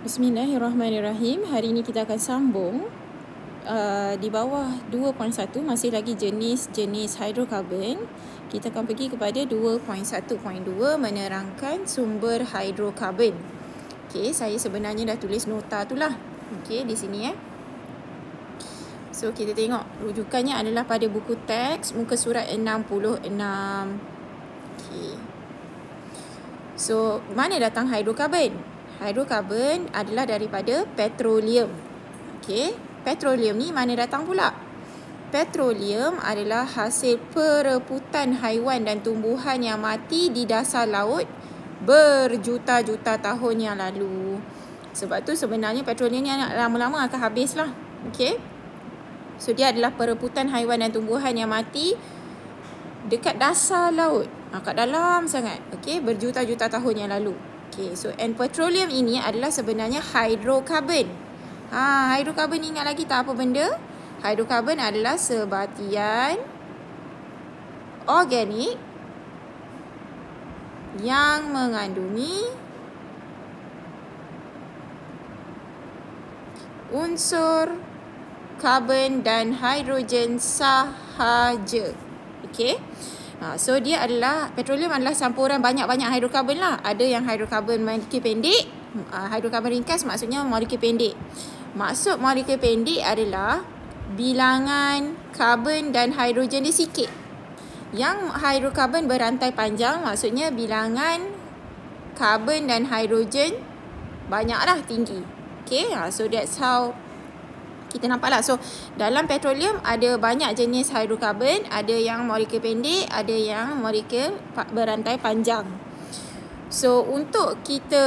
Bismillahirrahmanirrahim. Hari ini kita akan sambung di bawah 2.1, masih lagi jenis hidrokarbon. Kita akan pergi kepada 2.1.2 menerangkan sumber hidrokarbon. Okey, saya sebenarnya dah tulis nota tu lah. Okey, di sini So kita tengok rujukannya adalah pada buku teks muka surat 66. Okey. So mana datang hidrokarbon? Hidrokarbon adalah daripada petroleum. Okey, petroleum ni mana datang pula? Petroleum adalah hasil perebutan haiwan dan tumbuhan yang mati di dasar laut berjuta-juta tahun yang lalu. Sebab tu sebenarnya petroleum ni lama-lama akan habis lah. Okey. So dia adalah perebutan haiwan dan tumbuhan yang mati dekat dasar laut. Kat dalam sangat. Okey, berjuta-juta tahun yang lalu. Okay, so and petroleum ini adalah sebenarnya hidrokarbon. Hidrokarbon ingat lagi tak apa benda? Hidrokarbon adalah sebatian organik yang mengandungi unsur karbon dan hidrogen sahaja. Okay. So dia adalah, petroleum adalah campuran banyak-banyak hidrokarbon lah. Ada yang hidrokarbon molekul pendek, hidrokarbon ringkas maksudnya molekul pendek. Maksud molekul pendek adalah bilangan karbon dan hidrogen dia sikit. Yang hidrokarbon berantai panjang maksudnya bilangan karbon dan hidrogen banyaklah, tinggi. Okay, so that's how kita nampak lah. So dalam petroleum ada banyak jenis hidrokarbon. Ada yang molekul pendek, ada yang molekul berantai panjang. So untuk kita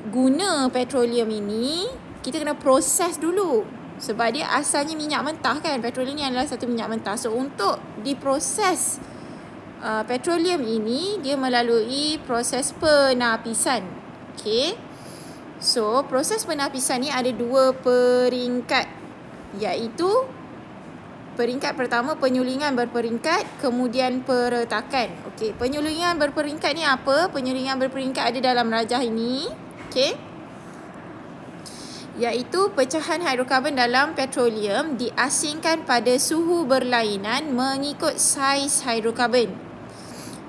guna petroleum ini, kita kena proses dulu. Sebab dia asalnya minyak mentah kan. Petroleum ni adalah satu minyak mentah. So untuk diproses petroleum ini, dia melalui proses penapisan. Okay. So, proses penapisan ni ada dua peringkat, iaitu peringkat pertama penyulingan berperingkat, kemudian peretakan. Okey, penyulingan berperingkat ni apa? Penyulingan berperingkat ada dalam rajah ini. Okey. Iaitu pecahan hidrokarbon dalam petroleum diasingkan pada suhu berlainan mengikut saiz hidrokarbon.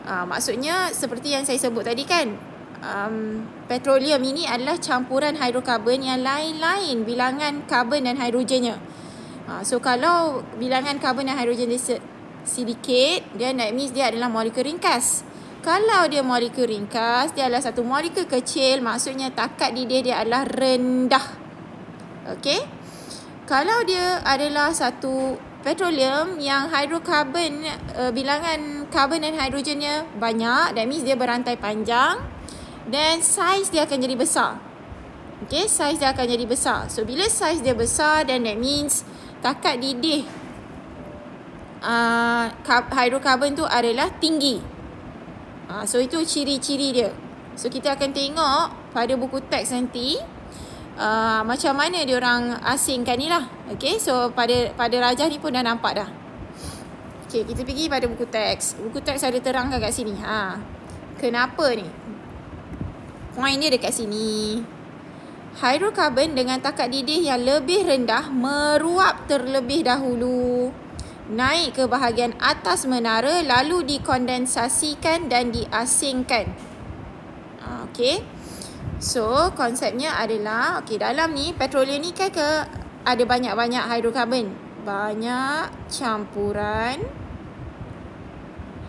Maksudnya seperti yang saya sebut tadi kan. Petroleum ini adalah campuran hidrokarbon yang lain-lain bilangan karbon dan hidrogennya. So kalau bilangan karbon dan hidrogen dia sedikit, then that means dia adalah molekul ringkas. Kalau dia molekul ringkas, dia adalah satu molekul kecil, maksudnya takat didih dia adalah rendah. Okey. Kalau dia adalah satu petroleum yang hidrokarbon, bilangan karbon dan hidrogennya banyak, that means dia berantai panjang. Dan saiz dia akan jadi besar. Okay, saiz dia akan jadi besar. So bila saiz dia besar, then that means takat didih hidrokarbon tu adalah tinggi. So itu ciri-ciri dia. So kita akan tengok pada buku teks nanti macam mana dia orang asingkan ni lah. Okay, so pada rajah ni pun dah nampak dah. Okay, kita pergi pada buku teks. Buku teks ada terangkan kat sini. Kenapa ni? Poin dia dekat sini. Hidrokarbon dengan takat didih yang lebih rendah meruap terlebih dahulu, naik ke bahagian atas menara, lalu dikondensasikan dan diasingkan. Okey. So konsepnya adalah, dalam ni petroleum ni kan ada banyak-banyak hidrokarbon. Banyak campuran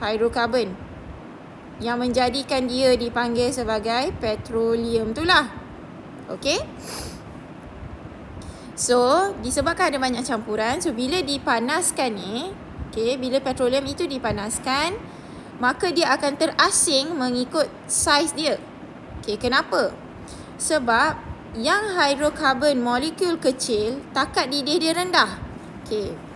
hidrokarbon yang menjadikan dia dipanggil sebagai petroleum tu lah. Okey. So, disebabkan ada banyak campuran, so bila dipanaskan ni, bila petroleum itu dipanaskan, maka dia akan terasing mengikut saiz dia. Kenapa? Sebab yang hidrokarbon molekul kecil, takat didih dia rendah.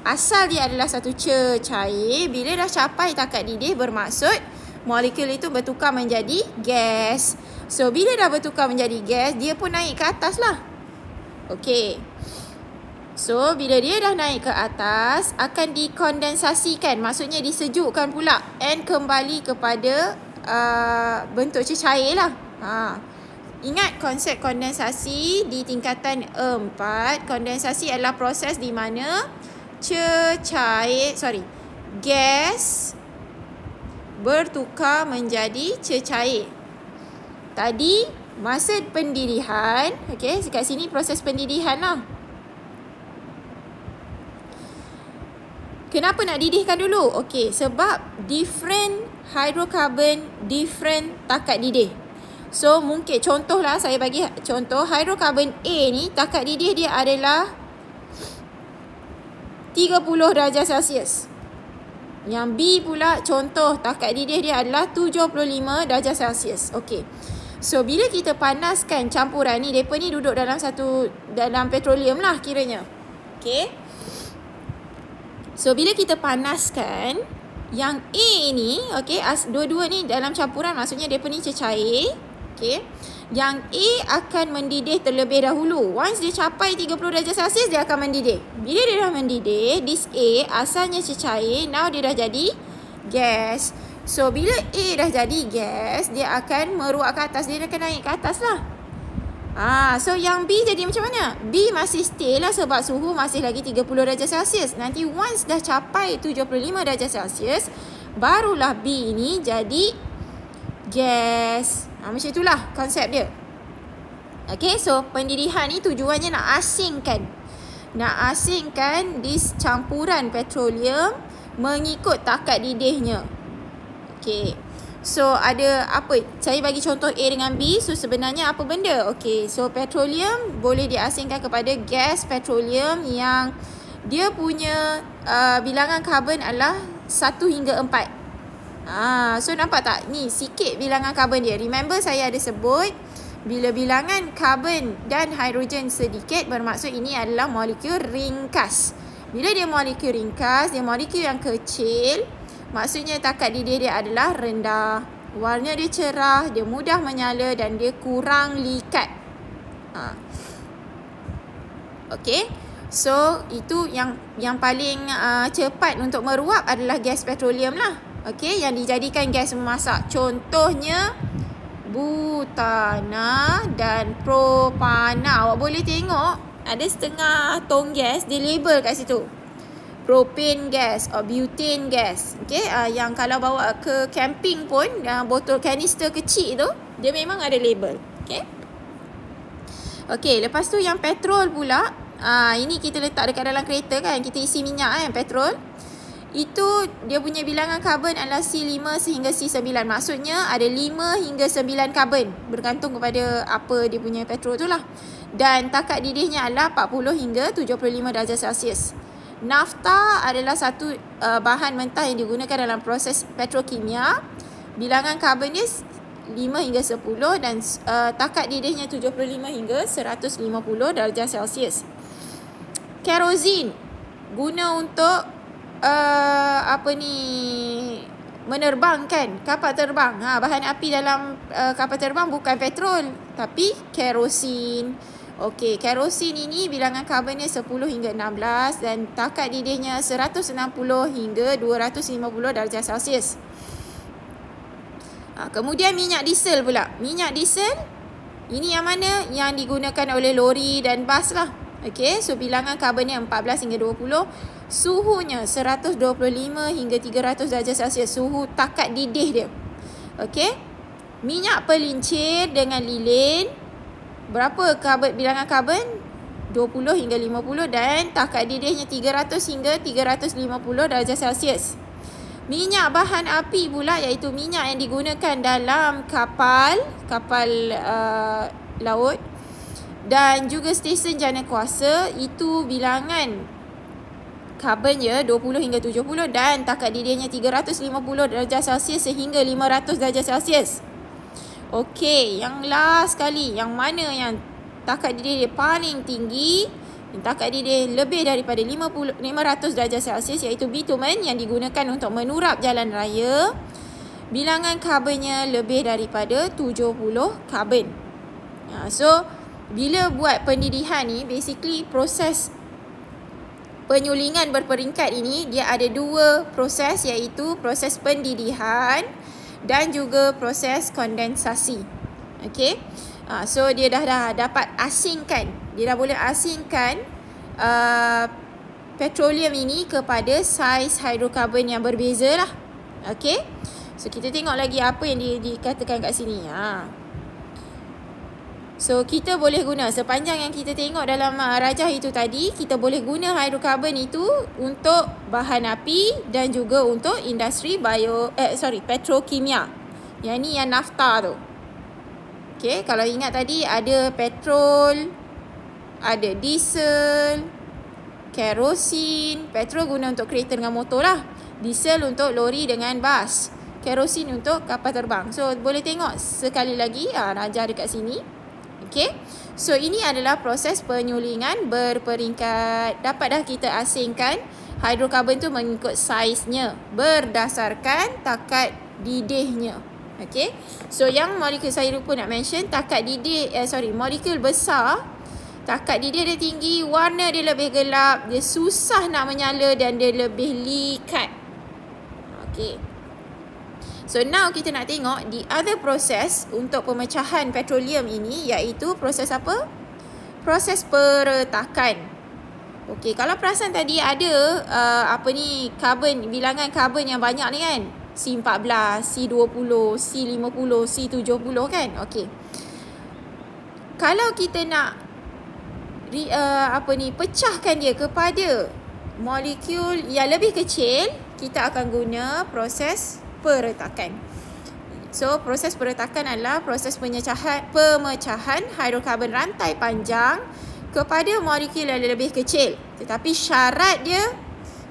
Asal dia adalah satu cair, bila dah capai takat didih bermaksud molekul itu bertukar menjadi gas. So, bila dah bertukar menjadi gas, dia pun naik ke atas lah. Okey. So, bila dia dah naik ke atas, akan dikondensasikan. Maksudnya disejukkan pula. And kembali kepada bentuk cecair lah. Ingat konsep kondensasi di tingkatan 4. Kondensasi adalah proses di mana gas bertukar menjadi cecair. Tadi masa pendidihan, okey, kat sini proses pendidihan lah. Kenapa nak didihkan dulu? Okey, sebab different hydrocarbon, different takat didih. So, mungkin contohlah, saya bagi contoh. Hydrocarbon A ni, takat didih dia adalah 30 darjah Celsius. Yang B pula, contoh takat didih dia adalah 75 darjah Celsius. Okey. So, bila kita panaskan campuran ni, mereka ni duduk dalam petroleum lah kiranya. Okey. So, bila kita panaskan, yang A ni, okey, dua-dua ni dalam campuran, maksudnya mereka ni cecair. Okey. Yang A akan mendidih terlebih dahulu. Once dia capai 30 darjah Celsius, dia akan mendidih. Bila dia dah mendidih, this A asalnya cecair, now dia dah jadi gas. So, bila A dah jadi gas, dia akan meruak ke atas. Dia akan naik ke atas lah. So yang B jadi macam mana? B masih stay lah sebab suhu masih lagi 30 darjah Celsius. Nanti once dah capai 75 darjah Celsius, barulah B ni jadi gas. Macam itulah konsep dia. Okay, so pendidihan ni tujuannya nak asingkan. Nak asingkan this campuran petroleum mengikut takat didihnya. Okay, so ada apa? Saya bagi contoh A dengan B. So sebenarnya apa benda? Okay, so petroleum boleh diasingkan kepada gas petroleum yang dia punya bilangan karbon adalah 1 hingga 4. So nampak tak? Ni sikit bilangan karbon dia. Remember saya ada sebut, bila bilangan karbon dan hidrogen sedikit, bermaksud ini adalah molekul ringkas. Bila dia molekul ringkas, dia molekul yang kecil, maksudnya takat didih dia adalah rendah. Warna dia cerah, dia mudah menyala dan dia kurang likat. Okey. So itu yang paling cepat untuk meruap adalah gas petroleum lah. Okey, yang dijadikan gas memasak. Contohnya butana dan propana. Awak boleh tengok ada setengah tong gas dia label kat situ. Propane gas or butane gas. Okey, yang kalau bawa ke camping pun botol kanister kecil tu dia memang ada label. Okey. Okey, lepas tu yang petrol pula, ini kita letak dekat dalam kereta kan, kita isi minyak kan, petrol. Itu dia punya bilangan karbon adalah C5 sehingga C9. Maksudnya ada 5 hingga 9 karbon, bergantung kepada apa dia punya petrol tu lah. Dan takat didihnya adalah 40 hingga 75 darjah Celsius. Nafta adalah satu bahan mentah yang digunakan dalam proses petrokimia. Bilangan karbon dia 5 hingga 10 dan takat didihnya 75 hingga 150 darjah Celsius. Kerosin guna untuk menerbangkan kapal terbang. Bahan api dalam kapal terbang bukan petrol tapi kerosin. Okey, kerosin ini bilangan karbonnya 10 hingga 16 dan takat didihnya 160 hingga 250 darjah Celsius. Kemudian minyak diesel pula. Minyak diesel ini yang mana? Yang digunakan oleh lori dan bas lah. Okey, so bilangan karbonnya 14 hingga 20. Suhunya 125 hingga 300 darjah Celsius. Suhu takat didih dia. Okey. Minyak pelincir dengan lilin. Berapa bilangan karbon? 20 hingga 50 dan takat didihnya 300 hingga 350 darjah Celsius. Minyak bahan api pula, iaitu minyak yang digunakan dalam kapal laut dan juga stesen jana kuasa, itu bilangan karbonnya 20 hingga 70 dan takat didihnya 350 darjah Celsius sehingga 500 darjah Celsius. Okey, yang last sekali, yang mana yang takat didih dia paling tinggi, takat didih lebih daripada 500 darjah Celsius, iaitu bitumen yang digunakan untuk menurap jalan raya. Bilangan karbonnya lebih daripada 70 karbon. So bila buat pendidihan ni, basically proses penyulingan berperingkat ini dia ada dua proses, iaitu proses pendidihan dan juga proses kondensasi. Okey. So dia dah dapat asingkan. Dia dah boleh asingkan petroleum ini kepada saiz hidrokarbon yang berbeza lah. Okay. So kita tengok lagi apa yang dikatakan kat sini. So kita boleh guna sepanjang yang kita tengok dalam rajah itu tadi, kita boleh guna hidrokarbon itu untuk bahan api dan juga untuk industri petrokimia. Yang ni yang nafta tu. Okay, kalau ingat tadi ada petrol, ada diesel, kerosin. Petrol guna untuk kereta dengan motor lah. Diesel untuk lori dengan bas. Kerosin untuk kapal terbang. So boleh tengok sekali lagi rajah dekat sini. Okay. So ini adalah proses penyulingan berperingkat. Dapat dah kita asingkan hidrokarbon tu mengikut saiznya berdasarkan takat didihnya. Okay. So yang molekul saya lupa nak mention, takat didih, molekul besar, takat didih dia tinggi, warna dia lebih gelap, dia susah nak menyala dan dia lebih likat. Okay. So now kita nak tengok the other process untuk pemecahan petroleum ini, iaitu proses apa? Proses peretakan. Okey, kalau perasan tadi ada karbon, bilangan karbon yang banyak ni kan? C14, C20, C50, C70 kan? Okey. Kalau kita nak pecahkan dia kepada molekul yang lebih kecil, kita akan guna proses peretakan. So proses peretakan adalah proses pemecahan hidrokarbon rantai panjang kepada molekul yang lebih kecil. Tetapi syarat dia,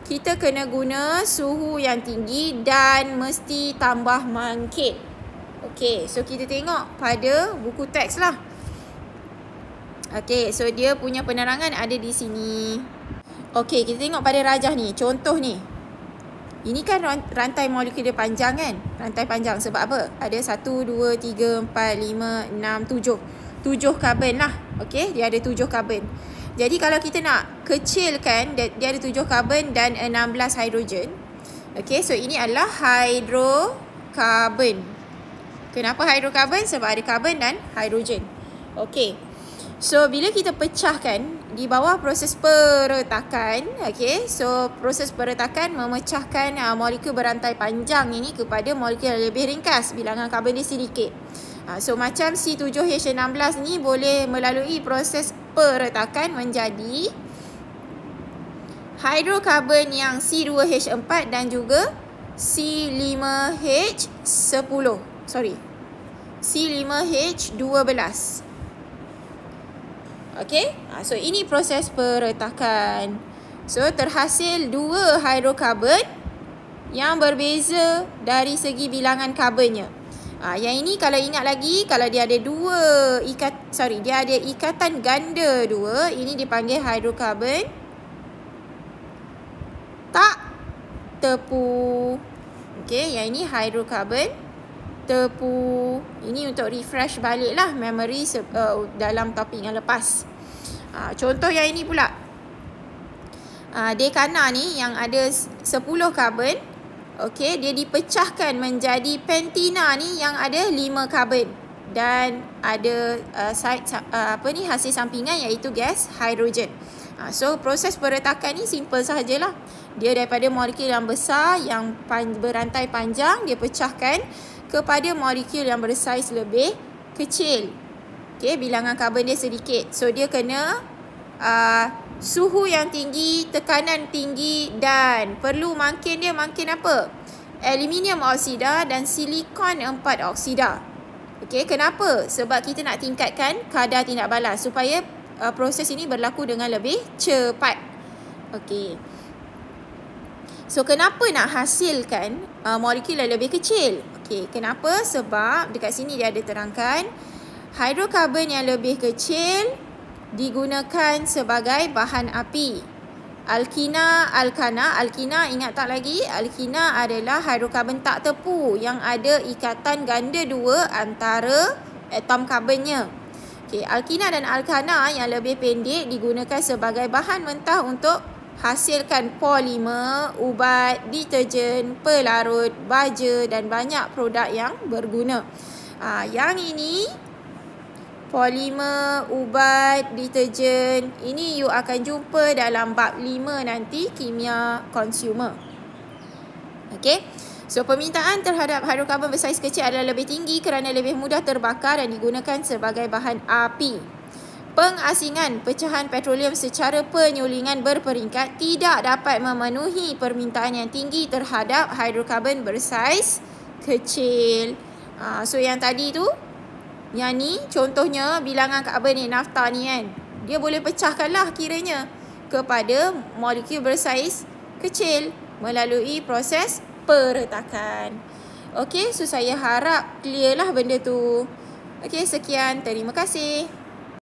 kita kena guna suhu yang tinggi dan mesti tambah mangkit. Okey, so kita tengok pada buku teks lah. Okey, so dia punya penerangan ada di sini. Okey, kita tengok pada rajah ni. Contoh ni. Ini kan rantai molekul dia panjang kan? Rantai panjang sebab apa? Ada 1, 2, 3, 4, 5, 6, 7. 7 karbon lah. Okey, dia ada 7 karbon. Jadi kalau kita nak kecilkan, dia ada 7 karbon dan 16 hidrogen. Okey, so ini adalah hidrokarbon. Kenapa hidrokarbon? Sebab ada karbon dan hidrogen. Okey. So bila kita pecahkan di bawah proses peretakan, okay, so proses peretakan memecahkan molekul berantai panjang ini kepada molekul yang lebih ringkas, bilangan karbon dia sedikit. So macam C7H16 ni boleh melalui proses peretakan menjadi hidrokarbon yang C2H4 dan juga C5H10. C5H12. Okay, so ini proses peretakan. So terhasil 2 hidrokarbon yang berbeza dari segi bilangan karbonnya. Yang ini kalau ingat lagi, kalau dia ada dia ada ikatan ganda 2, ini dipanggil hidrokarbon tak tepu. Okay, yang ini hidrokarbon tepu. Ini untuk refresh balik lah memory dalam topik yang lepas. Contoh yang ini pula. Dekana ni yang ada 10 karbon. Okey, dia dipecahkan menjadi pentina ni yang ada 5 karbon. Dan ada hasil sampingan iaitu gas hidrogen. So proses peretakan ni simple sahajalah. Dia daripada molekul yang besar yang berantai panjang, dia pecahkan kepada molekul yang bersaiz lebih kecil. Okay, bilangan karbon dia sedikit. So dia kena suhu yang tinggi, tekanan tinggi dan perlu mangkin apa? Aluminium oksida dan silikon 4 oksida. Okay, kenapa? Sebab kita nak tingkatkan kadar tindak balas supaya proses ini berlaku dengan lebih cepat. Okay. So kenapa nak hasilkan molekul yang lebih kecil? Okey, kenapa? Sebab dekat sini dia ada terangkan hidrokarbon yang lebih kecil digunakan sebagai bahan api. Alkina ingat tak lagi? Alkina adalah hidrokarbon tak tepu yang ada ikatan ganda 2 antara atom karbonnya. Okey, alkina dan alkana yang lebih pendek digunakan sebagai bahan mentah untuk hasilkan polimer, ubat, deterjen, pelarut, baja dan banyak produk yang berguna. Yang ini polimer, ubat, deterjen. Ini you akan jumpa dalam bab 5 nanti, kimia konsumer. Okey. So, permintaan terhadap hidrokarbon bersaiz kecil adalah lebih tinggi kerana lebih mudah terbakar dan digunakan sebagai bahan api. Pengasingan pecahan petroleum secara penyulingan berperingkat tidak dapat memenuhi permintaan yang tinggi terhadap hidrokarbon bersaiz kecil. So, yang tadi tu, yang ni contohnya bilangan karbon ni, nafta ni kan. Dia boleh pecahkanlah kiranya kepada molekul bersaiz kecil melalui proses peretakan. Okey, so saya harap clear lah benda tu. Okey, sekian. Terima kasih.